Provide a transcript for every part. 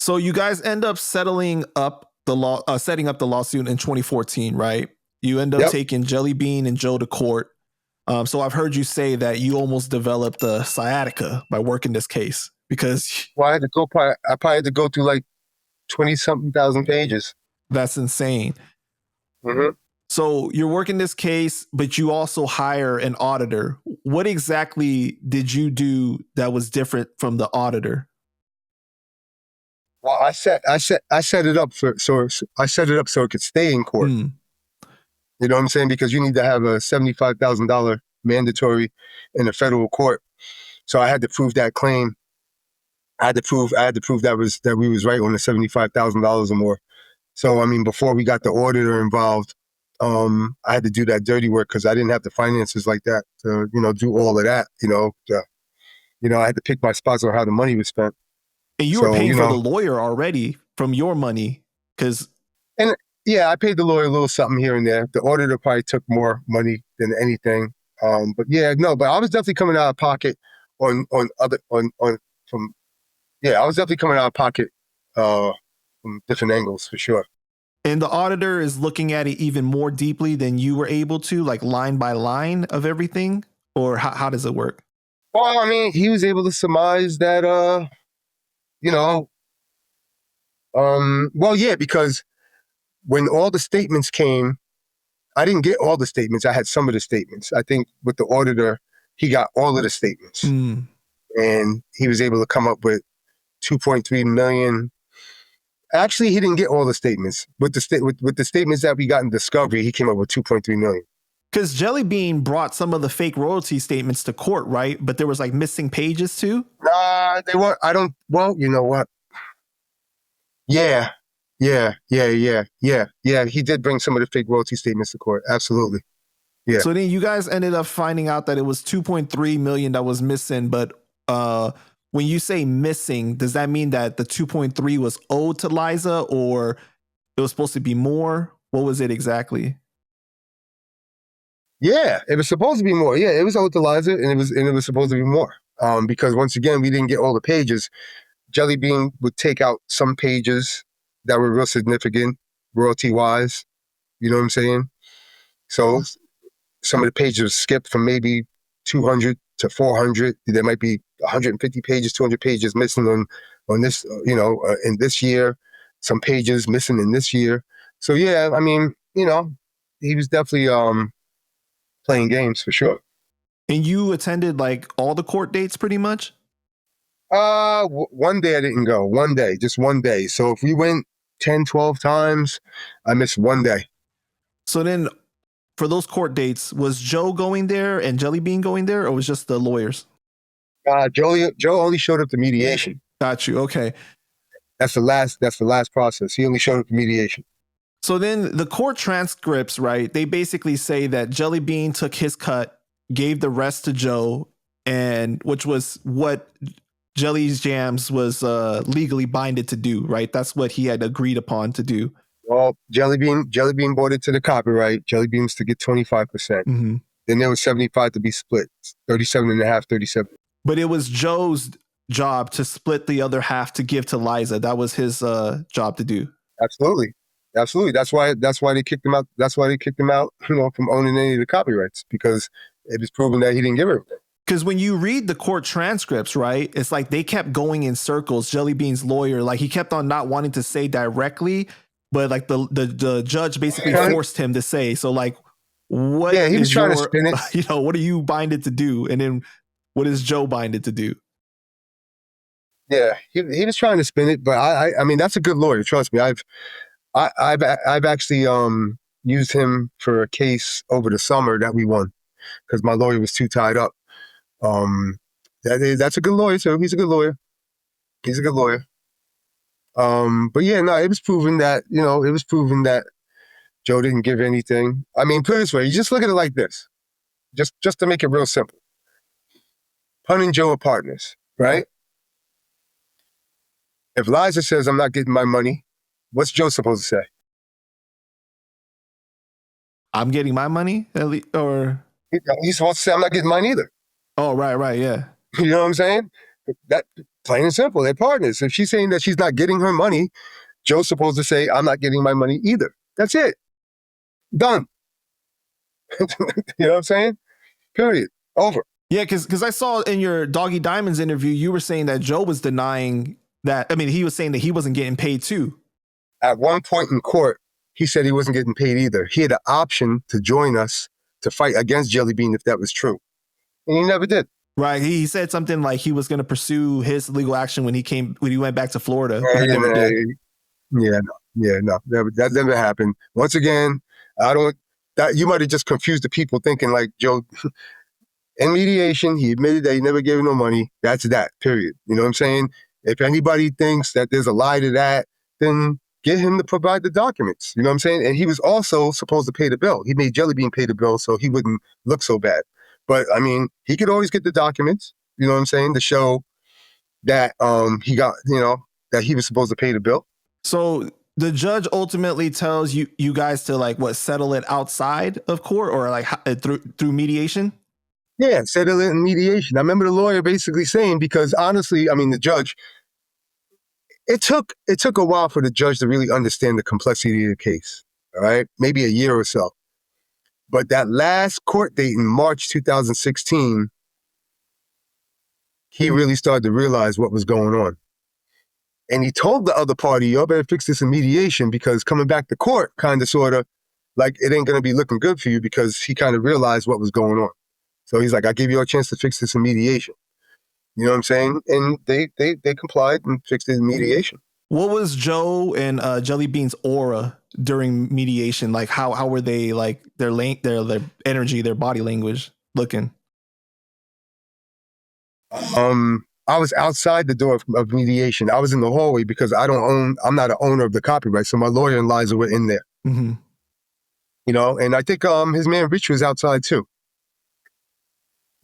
So you guys end up setting up the lawsuit in 2014, right? You end up Yep. taking Jelly Bean and Joe to court. So I've heard you say that you almost developed a sciatica by working this case because Well, I probably had to go through like 20-something thousand pages. that's insane. Mm-hmm. So you're working this case, but you also hire an auditor. What exactly did you do that was different from the auditor? Well, I set it up so it could stay in court. Mm. You know what I'm saying? Because you need to have a $75,000 mandatory in a federal court. So I had to prove that claim. I had to prove that we was right on the $75,000 or more. So I mean, before we got the auditor involved, I had to do that dirty work because I didn't have the finances like that to do all of that. I had to pick my spots on how the money was spent. And you were So paying for the lawyer already from your money because. And yeah, I paid the lawyer a little something here and there. The auditor probably took more money than anything. But I was definitely coming out of pocket I was definitely coming out of pocket from different angles for sure. And the auditor is looking at it even more deeply than you were able to, like line by line of everything? Or how does it work? Well, I mean, he was able to surmise that, because when all the statements came, I didn't get all the statements. I had some of the statements. I think with the auditor, he got all of the statements. Mm. And he was able to come up with 2.3 million. Actually, he didn't get all the statements. With the statements that we got in discovery, he came up with 2.3 million. Because Jelly Bean brought some of the fake royalty statements to court, right? But there was like missing pages too? Nah, they weren't. Well, you know what? Yeah. He did bring some of the fake royalty statements to court. Absolutely. Yeah. So then you guys ended up finding out that it was 2.3 million that was missing. But when you say missing, does that mean that the 2.3 was owed to Liza or it was supposed to be more? What was it exactly? Yeah, it was supposed to be more. Yeah, it was owed to Liza, and it was supposed to be more. Because once again, we didn't get all the pages. Jelly Bean would take out some pages that were real significant, royalty wise. You know what I'm saying? So some of the pages were skipped from maybe 200 to 400. There might be 150 pages, 200 pages missing on this, in this year. Some pages missing in this year. So yeah, I mean, he was definitely playing games for sure. And you attended like all the court dates pretty much? One day I didn't go. One day, just one day. So if we went 10, 12 times, I missed one day. So then for those court dates, was Joe going there and Jelly Bean going there, or was just the lawyers? Joe only showed up to mediation. Got you. Okay. That's the last process. He only showed up to mediation. So then the court transcripts, right? They basically say that Jelly Bean took his cut, gave the rest to Joe, and which was what Jelly's Jams was legally binded to do, right? That's what he had agreed upon to do. Well, Jelly Bean bought it to the copyright. Jelly Bean was to get 25%. Mm-hmm. Then there was 75 to be split, 37 and a half, 37. But it was Joe's job to split the other half to give to Liza. That was his job to do. Absolutely. That's why they kicked him out. That's why they kicked him out, from owning any of the copyrights, because it was proven that he didn't give everything. Because when you read the court transcripts, right, it's like they kept going in circles. Jelly Bean's lawyer, like he kept on not wanting to say directly, but like the judge basically forced him to say. So like, what? Yeah, he was trying to spin it. What are you binded to do? And then what is Joe binded to do? Yeah, he was trying to spin it, but I mean that's a good lawyer. Trust me, I've actually used him for a case over the summer that we won because my lawyer was too tied up. That's a good lawyer. So he's a good lawyer. But yeah, no, it was proven that Joe didn't give anything. I mean, put it this way, you just look at it like this, just to make it real simple. Pun and Joe are partners, right? If Liza says I'm not getting my money, what's Joe supposed to say? I'm getting my money, or he's supposed to say I'm not getting mine either. Oh, right, yeah. You know what I'm saying? That plain and simple. They're partners. If she's saying that she's not getting her money, Joe's supposed to say, I'm not getting my money either. That's it. Done. You know what I'm saying? Period. Over. Yeah, because I saw in your Doggy Diamonds interview, you were saying that Joe was denying that. I mean, he was saying that he wasn't getting paid too. At one point in court, he said he wasn't getting paid either. He had the option to join us to fight against Jelly Bean if that was true. And he never did. Right. He said something like he was going to pursue his legal action when he went back to Florida. But he never did. No. That never happened. Once again, you might have just confused the people thinking like Joe, in mediation, he admitted that he never gave no money. That's that, period. You know what I'm saying? If anybody thinks that there's a lie to that, then get him to provide the documents. You know what I'm saying? And he was also supposed to pay the bill. He made Jelly Bean pay the bill so he wouldn't look so bad. But I mean, he could always get the documents, you know what I'm saying, to show that he got, that he was supposed to pay the bill. So the judge ultimately tells you guys to settle it outside of court or through mediation? Yeah, settle it in mediation. I remember the lawyer basically saying, because honestly, I mean, the judge, it took a while for the judge to really understand the complexity of the case, all right? Maybe a year or so. But that last court date in March 2016, he really started to realize what was going on. And he told the other party, y'all better fix this in mediation because coming back to court kind of sort of like it ain't going to be looking good for you because he kind of realized what was going on. So he's like, I give you a chance to fix this in mediation. You know what I'm saying? And they complied and fixed it in mediation. What was Joe and Jelly Bean's aura during mediation? Like how were they, like their energy, their body language looking? I was outside the door of mediation. I was in the hallway because I'm not an owner of the copyright. So my lawyer and Liza were in there. Mm-hmm. And I think his man Rich was outside too.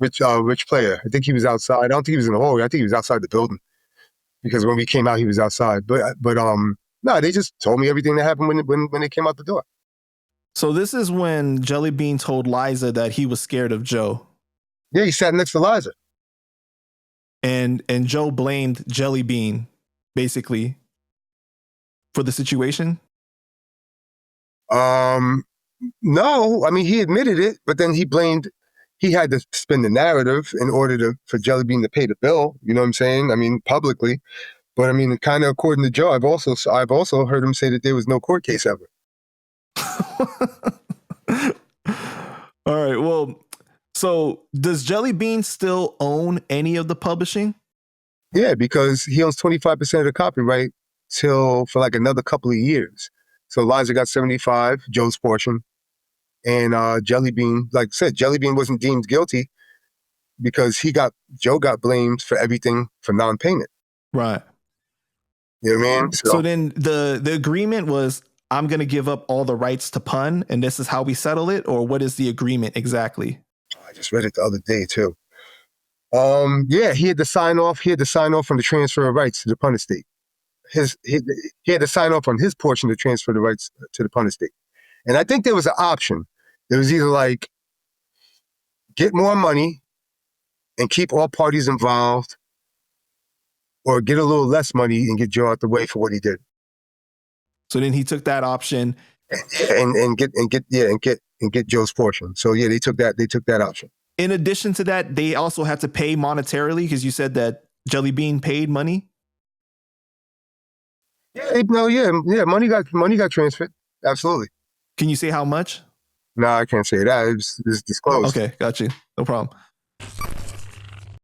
Rich player. I think he was outside. I don't think he was in the hallway. I think he was outside the building because when we came out, he was outside. But no, they just told me everything that happened when they came out the door. So this is when Jelly Bean told Liza that he was scared of Joe. Yeah, he sat next to Liza. And Joe blamed Jelly Bean basically for the situation. No, I mean he admitted it, but then he had to spin the narrative in order for Jelly Bean to pay the bill. You know what I'm saying? I mean, publicly. But I mean, kind of according to Joe, I've also heard him say that there was no court case ever. All right. Well, so does Jelly Bean still own any of the publishing? Yeah, because he owns 25% of the copyright for like another couple of years. So Liza got 75, Joe's portion. And Jelly Bean, like I said, Jelly Bean wasn't deemed guilty because Joe got blamed for everything for non-payment. Right. You know what I mean? So then the agreement was, I'm going to give up all the rights to Pun, and this is how we settle it? Or what is the agreement exactly? I just read it the other day, too. Yeah, he had to sign off. He had to sign off on the transfer of rights to the Pun estate. He had to sign off on his portion to transfer the rights to the Pun estate. And I think there was an option. It was either like get more money and keep all parties involved, or get a little less money and get Joe out the way for what he did. So then he took that option and get Joe's portion. So yeah, they took that option. In addition to that, they also had to pay monetarily because you said that Jelly Bean paid money. Yeah, money got transferred. Absolutely. Can you say how much? No, I can't say that. It's disclosed. Okay, got you. No problem.